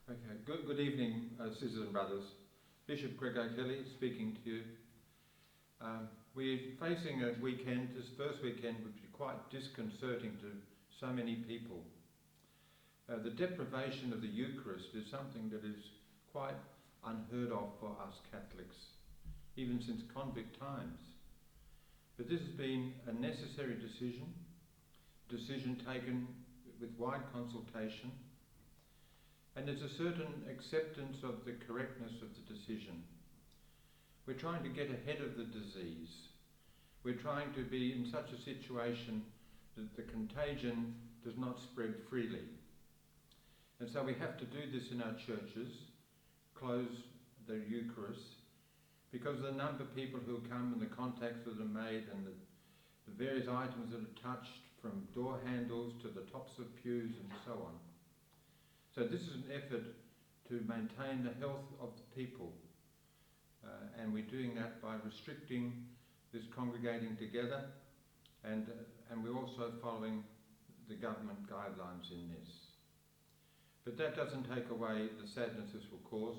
Okay, good evening, sisters and brothers. Bishop Greg O'Kelly speaking to you. We're facing a weekend, this first weekend would be quite disconcerting to so many people. The deprivation of the Eucharist is something that is quite unheard of for us Catholics, even since convict times. But this has been a necessary decision taken with wide consultation, and there's a certain acceptance of the correctness of the decision. We're trying to get ahead of the disease. We're trying to be in such a situation that the contagion does not spread freely. And so we have to do this in our churches, close the Eucharist, because of the number of people who come and the contacts that are made and the various items that are touched, from door handles to the tops of pews and so on. So this is an effort to maintain the health of the people, and we're doing that by restricting this congregating together, and we're also following the government guidelines in this. But that doesn't take away the sadness this will cause,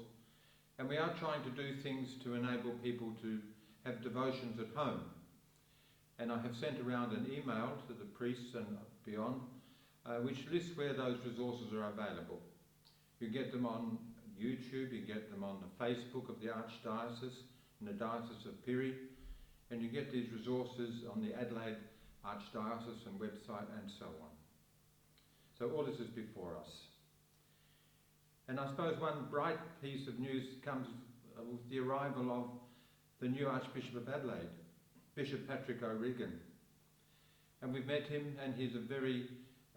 and we are trying to do things to enable people to have devotions at home. And I have sent around an email to the priests and beyond, which lists where those resources are available. You get them on YouTube, you get them on the Facebook of the Archdiocese and the Diocese of Piri, and you get these resources on the Adelaide Archdiocese and website and so on. So all this is before us. And I suppose one bright piece of news comes with the arrival of the new Archbishop of Adelaide, Bishop Patrick O'Regan. And we've met him, and he's a very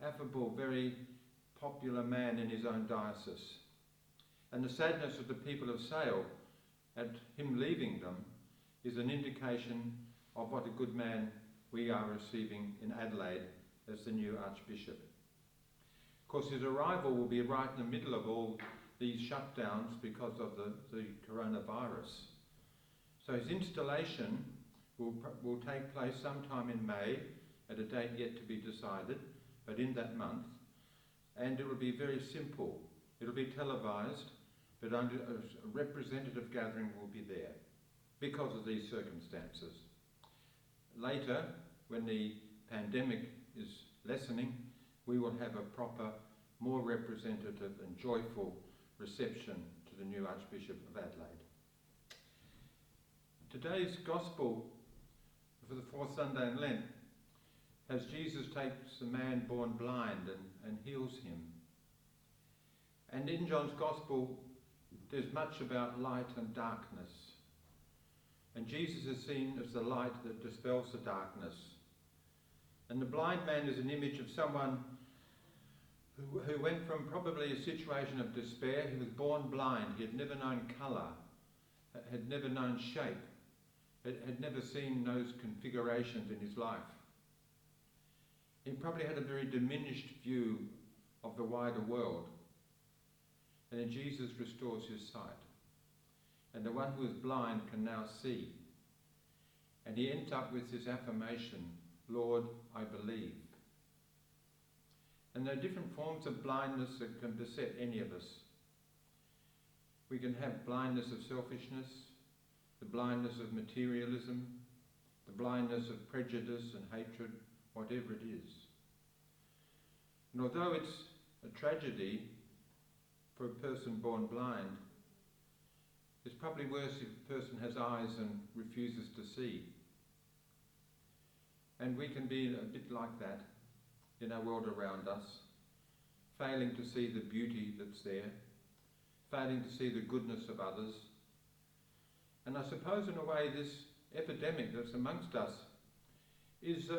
affable, very popular man in his own diocese. And the sadness of the people of Sale at him leaving them is an indication of what a good man we are receiving in Adelaide as the new Archbishop. Of course, his arrival will be right in the middle of all these shutdowns because of the coronavirus. So his installation will take place sometime in May, at a date yet to be decided, but in that month. And it will be very simple. It will be televised, but under a representative gathering will be there because of these circumstances. Later, when the pandemic is lessening, we will have a proper, more representative and joyful reception to the new Archbishop of Adelaide. Today's Gospel for the fourth Sunday in Lent as Jesus takes a man born blind and heals him. And in John's Gospel, there's much about light and darkness. And Jesus is seen as the light that dispels the darkness. And the blind man is an image of someone who went from probably a situation of despair. He was born blind. He had never known colour, had never known shape, had never seen those configurations in his life. He probably had a very diminished view of the wider world. And then Jesus restores his sight. And the one who is blind can now see. And he ends up with this affirmation, Lord, I believe. And there are different forms of blindness that can beset any of us. We can have blindness of selfishness, the blindness of materialism, the blindness of prejudice and hatred, whatever it is. And although it's a tragedy for a person born blind, it's probably worse if a person has eyes and refuses to see. And we can be a bit like that in our world around us, failing to see the beauty that's there, failing to see the goodness of others. And I suppose in a way this epidemic that's amongst us is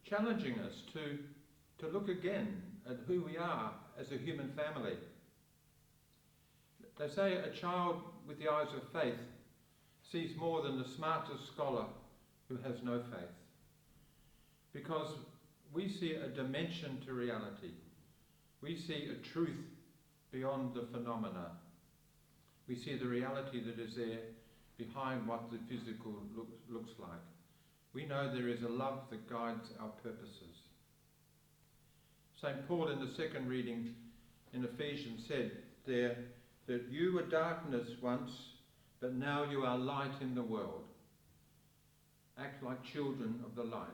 challenging us to look again at who we are as a human family. They say a child with the eyes of faith sees more than the smartest scholar who has no faith. Because we see a dimension to reality. We see a truth beyond the phenomena. We see the reality that is there behind what the physical looks like. We know there is a love that guides our purposes. St. Paul in the second reading in Ephesians said, there that you were darkness once, but now you are light in the world. Act like children of the light.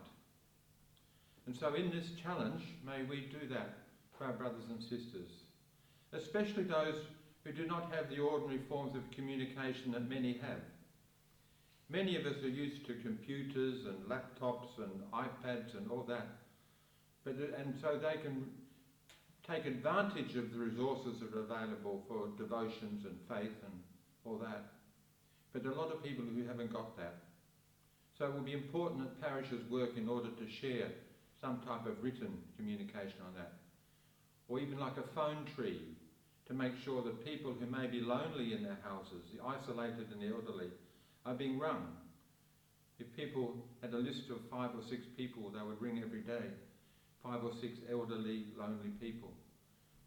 And so in this challenge, may we do that for our brothers and sisters, especially those who do not have the ordinary forms of communication that many have. Many of us are used to computers and laptops and iPads and all that, and so they can take advantage of the resources that are available for devotions and faith and all that. But there are a lot of people who haven't got that. So it will be important that parishes work in order to share some type of written communication on that. Or even like a phone tree, to make sure that people who may be lonely in their houses, the isolated and the elderly, are being rung. If people had a list of 5 or 6 people they would ring every day, 5 or 6 elderly, lonely people,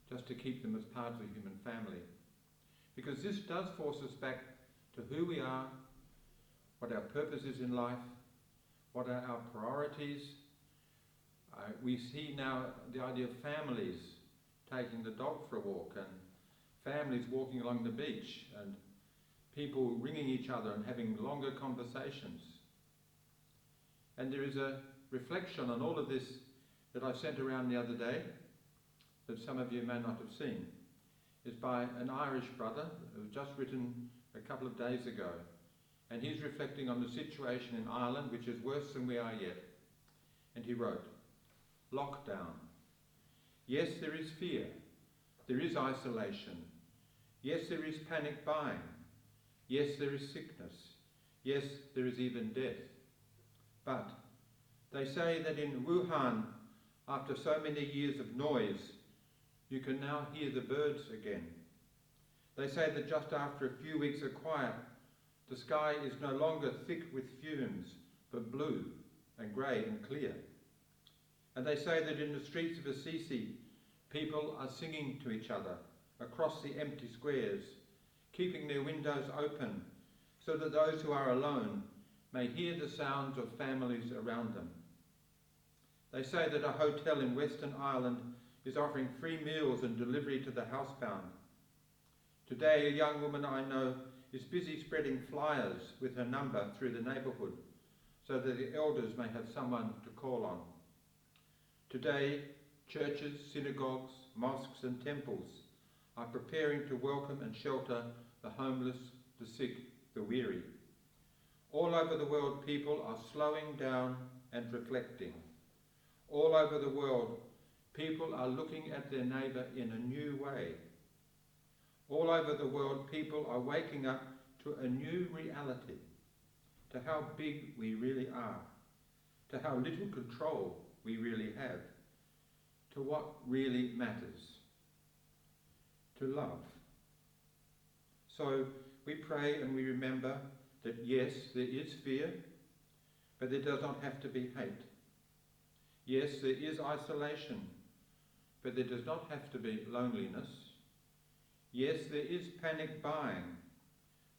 just to keep them as part of the human family. Because this does force us back to who we are, what our purpose is in life, what are our priorities. We see now the idea of families taking the dog for a walk, and families walking along the beach, and people ringing each other and having longer conversations. And there is a reflection on all of this that I sent around the other day, that some of you may not have seen. Is by an Irish brother who was just written a couple of days ago. And he's reflecting on the situation in Ireland, which is worse than we are yet. And he wrote, "Lockdown. Yes, there is fear. There is isolation. Yes, there is panic buying. Yes, there is sickness. Yes, there is even death. But they say that in Wuhan, after so many years of noise, you can now hear the birds again. They say that just after a few weeks of quiet, the sky is no longer thick with fumes, but blue and grey and clear. And they say that in the streets of Assisi, people are singing to each other across the empty squares, keeping their windows open so that those who are alone may hear the sounds of families around them. They say that a hotel in Western Ireland is offering free meals and delivery to the housebound. Today, a young woman I know is busy spreading flyers with her number through the neighbourhood so that the elders may have someone to call on. Today, churches, synagogues, mosques and temples are preparing to welcome and shelter the homeless, the sick, the weary. All over the world, people are slowing down and reflecting. All over the world, people are looking at their neighbour in a new way. All over the world, people are waking up to a new reality, to how big we really are, to how little control we really have, to what really matters, to love. So we pray and we remember that yes, there is fear, but there does not have to be hate. Yes, there is isolation, but there does not have to be loneliness. Yes, there is panic buying,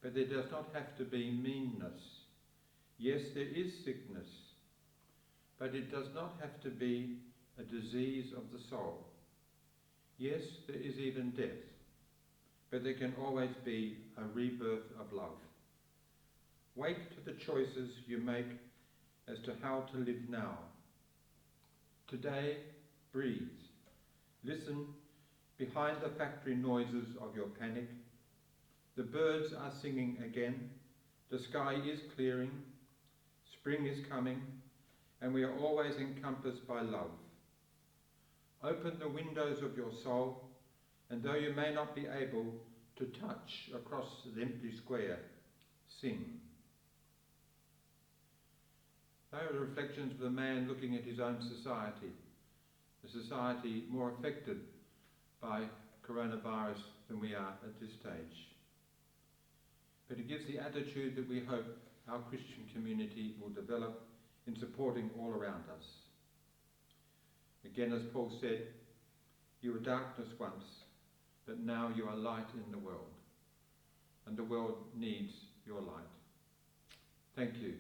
but there does not have to be meanness. Yes, there is sickness, but it does not have to be a disease of the soul. Yes, there is even death, but there can always be a rebirth of love. Wake to the choices you make as to how to live now. Today, breathe. Listen behind the factory noises of your panic. The birds are singing again. The sky is clearing. Spring is coming, and we are always encompassed by love. Open the windows of your soul, and though you may not be able to touch across the empty square, sing. They are the reflections of a man looking at his own society, a society more affected by coronavirus than we are at this stage. But it gives the attitude that we hope our Christian community will develop in supporting all around us. Again, as Paul said, you were darkness once, but now you are light in the world, and the world needs your light. Thank you.